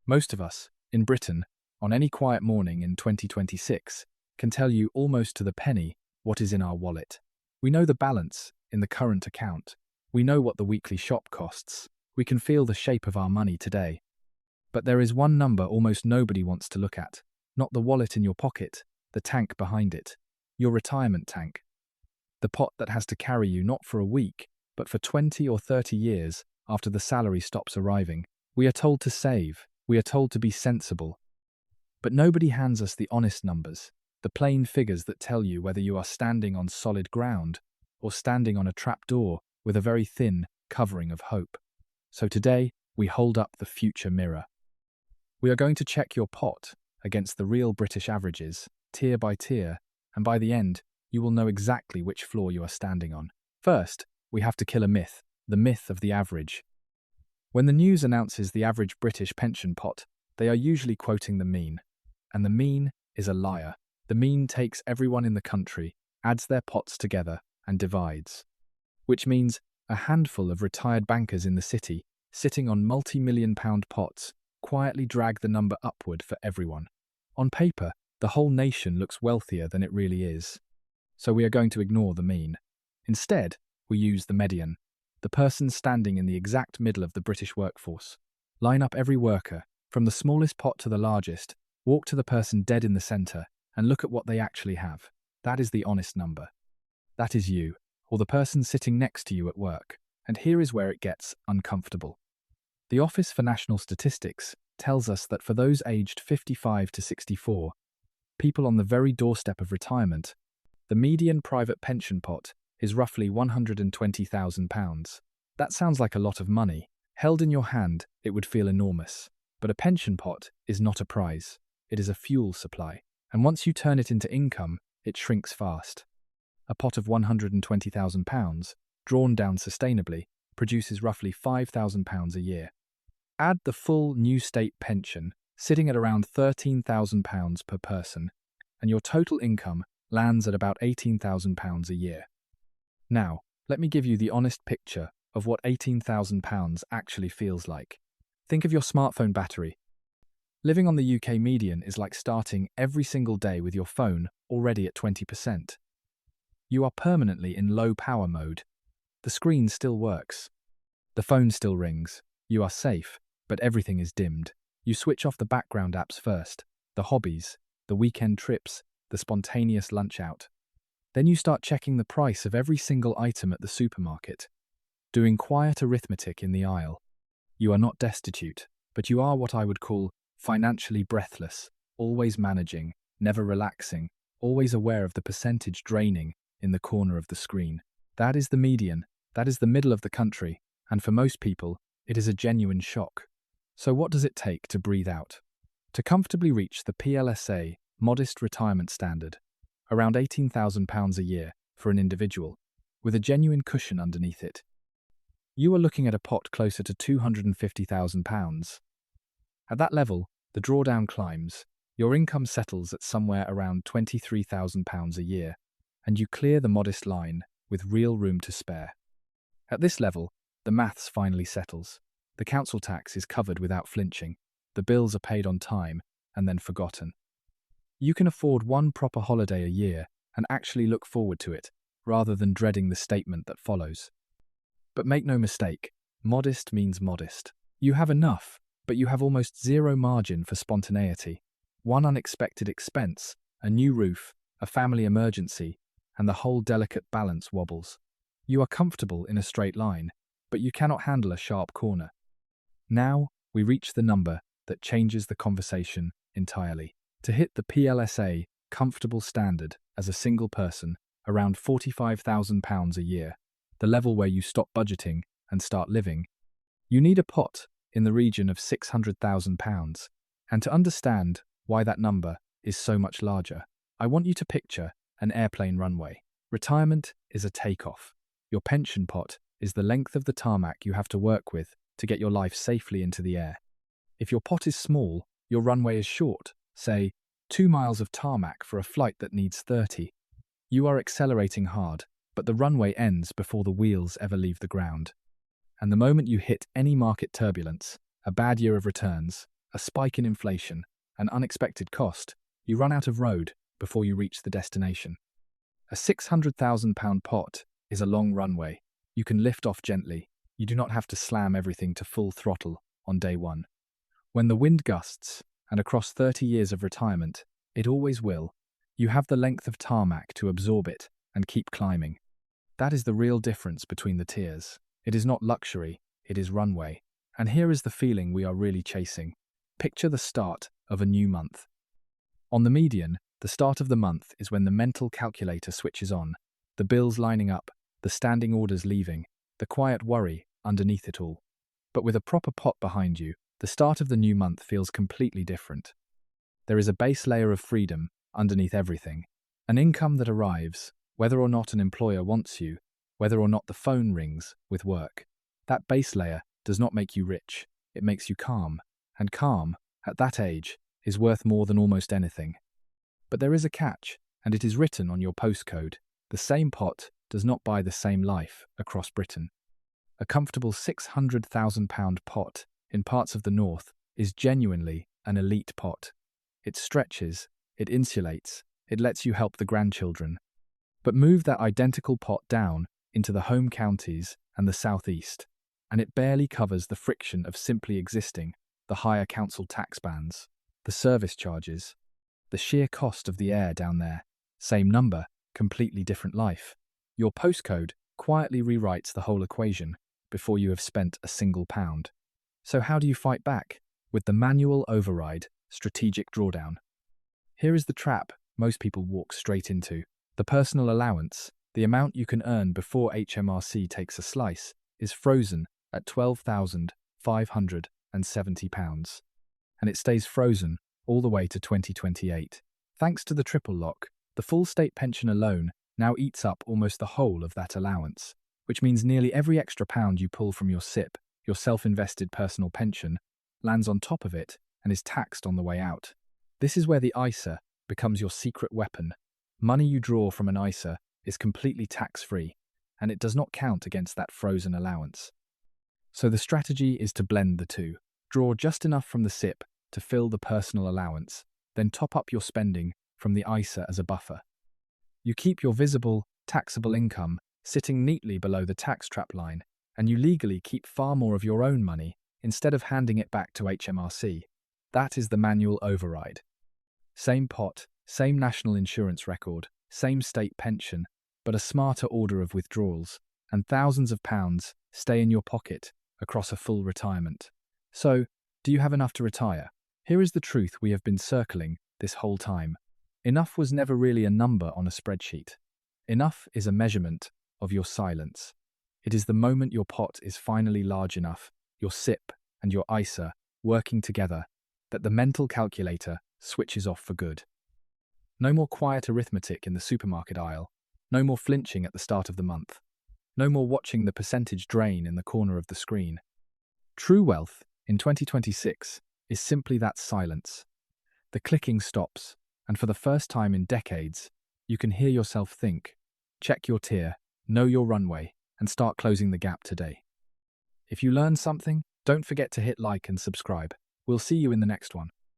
Most of us, in Britain, on any quiet morning in 2026, can tell you almost to the penny what is in our wallet. We know the balance in the current account. We know what the weekly shop costs. We can feel the shape of our money today. But there is one number almost nobody wants to look at. Not the wallet in your pocket, the tank behind it. Your retirement tank. The pot that has to carry you not for a week, but for 20 or 30 years after the salary stops arriving. We are told to save. We are told to be sensible. But nobody hands us the honest numbers, the plain figures that tell you whether you are standing on solid ground or standing on a trapdoor with a very thin covering of hope. So today, we hold up the future mirror. We are going to check your pot against the real British averages, tier by tier, and by the end, you will know exactly which floor you are standing on. First, we have to kill a myth, the myth of the average. When the news announces the average British pension pot, they are usually quoting the mean. And the mean is a liar. The mean takes everyone in the country, adds their pots together, and divides. Which means a handful of retired bankers in the city, sitting on multi-million-pound pots, quietly drag the number upward for everyone. On paper, the whole nation looks wealthier than it really is. So we are going to ignore the mean. Instead, we use the median, the person standing in the exact middle of the British workforce. Line up every worker, from the smallest pot to the largest, walk to the person dead in the centre, and look at what they actually have. That is the honest number. That is you, or the person sitting next to you at work. And here is where it gets uncomfortable. The Office for National Statistics tells us that for those aged 55 to 64, people on the very doorstep of retirement, the median private pension pot is roughly £120,000. That sounds like a lot of money. Held in your hand, it would feel enormous. But a pension pot is not a prize. It is a fuel supply. And once you turn it into income, it shrinks fast. A pot of £120,000, drawn down sustainably, produces roughly £5,000 a year. Add the full new state pension, sitting at around £13,000 per person, and your total income lands at about £18,000 a year. Now, let me give you the honest picture of what £18,000 actually feels like. Think of your smartphone battery. Living on the UK median is like starting every single day with your phone already at 20%. You are permanently in low power mode. The screen still works. The phone still rings. You are safe, but everything is dimmed. You switch off the background apps first, the hobbies, the weekend trips, the spontaneous lunch out. Then you start checking the price of every single item at the supermarket, doing quiet arithmetic in the aisle. You are not destitute, but you are what I would call financially breathless, always managing, never relaxing, always aware of the percentage draining in the corner of the screen. That is the median, that is the middle of the country, and for most people, it is a genuine shock. So what does it take to breathe out? To comfortably reach the PLSA modest retirement standard, around £18,000 a year for an individual, with a genuine cushion underneath it. You are looking at a pot closer to £250,000. At that level, the drawdown climbs, your income settles at somewhere around £23,000 a year, and you clear the modest line with real room to spare. At this level, the maths finally settles. The council tax is covered without flinching, the bills are paid on time and then forgotten. You can afford one proper holiday a year and actually look forward to it, rather than dreading the statement that follows. But make no mistake, modest means modest. You have enough, but you have almost zero margin for spontaneity. One unexpected expense, a new roof, a family emergency, and the whole delicate balance wobbles. You are comfortable in a straight line, but you cannot handle a sharp corner. Now, we reach the number that changes the conversation entirely. To hit the PLSA comfortable standard as a single person, around £45,000 a year, the level where you stop budgeting and start living, you need a pot in the region of £600,000. And to understand why that number is so much larger, I want you to picture an airplane runway. Retirement is a takeoff. Your pension pot is the length of the tarmac you have to work with to get your life safely into the air. If your pot is small, your runway is short, say 2 miles of tarmac for a flight that needs 30. You are accelerating hard, but the runway ends before the wheels ever leave the ground. And the moment you hit any market turbulence, a bad year of returns, a spike in inflation, an unexpected cost, you run out of road before you reach the destination. A £600,000 pot is a long runway. You can lift off gently. You do not have to slam everything to full throttle on day one. When the wind gusts, and across 30 years of retirement, it always will, you have the length of tarmac to absorb it and keep climbing. That is the real difference between the tiers. It is not luxury, it is runway. And here is the feeling we are really chasing. Picture the start of a new month. On the median, the start of the month is when the mental calculator switches on, the bills lining up, the standing orders leaving, the quiet worry underneath it all. But with a proper pot behind you, the start of the new month feels completely different. There is a base layer of freedom underneath everything, an income that arrives, whether or not an employer wants you, whether or not the phone rings with work. That base layer does not make you rich, it makes you calm, and calm, at that age, is worth more than almost anything. But there is a catch, and it is written on your postcode. The same pot does not buy the same life across Britain. A comfortable £600,000 pot in parts of the north is genuinely an elite pot. It stretches, it insulates, it lets you help the grandchildren. But move that identical pot down into the home counties and the southeast, and it barely covers the friction of simply existing, the higher council tax bands, the service charges, the sheer cost of the air down there. Same number, completely different life. Your postcode quietly rewrites the whole equation before you have spent a single pound. So how do you fight back? With the manual override, strategic drawdown. Here is the trap most people walk straight into. The personal allowance, the amount you can earn before HMRC takes a slice, is frozen at £12,570. And it stays frozen all the way to 2028. Thanks to the triple lock, the full state pension alone now eats up almost the whole of that allowance, which means nearly every extra pound you pull from your SIP, your self-invested personal pension, lands on top of it and is taxed on the way out. This is where the ISA becomes your secret weapon. Money you draw from an ISA is completely tax-free, and it does not count against that frozen allowance. So the strategy is to blend the two. Draw just enough from the SIP to fill the personal allowance, then top up your spending from the ISA as a buffer. You keep your visible, taxable income sitting neatly below the tax trap line, and you legally keep far more of your own money instead of handing it back to HMRC. That is the manual override. Same pot, same national insurance record, same state pension, but a smarter order of withdrawals, and thousands of pounds stay in your pocket across a full retirement. So, do you have enough to retire? Here is the truth we have been circling this whole time. Enough was never really a number on a spreadsheet. Enough is a measurement of your silence. It is the moment your pot is finally large enough, your SIP and your ISA working together, that the mental calculator switches off for good. No more quiet arithmetic in the supermarket aisle. No more flinching at the start of the month. No more watching the percentage drain in the corner of the screen. True wealth in 2026 is simply that silence. The clicking stops, and for the first time in decades, you can hear yourself think. Check your tier, know your runway, and start closing the gap today. If you learned something, don't forget to hit like and subscribe. We'll see you in the next one.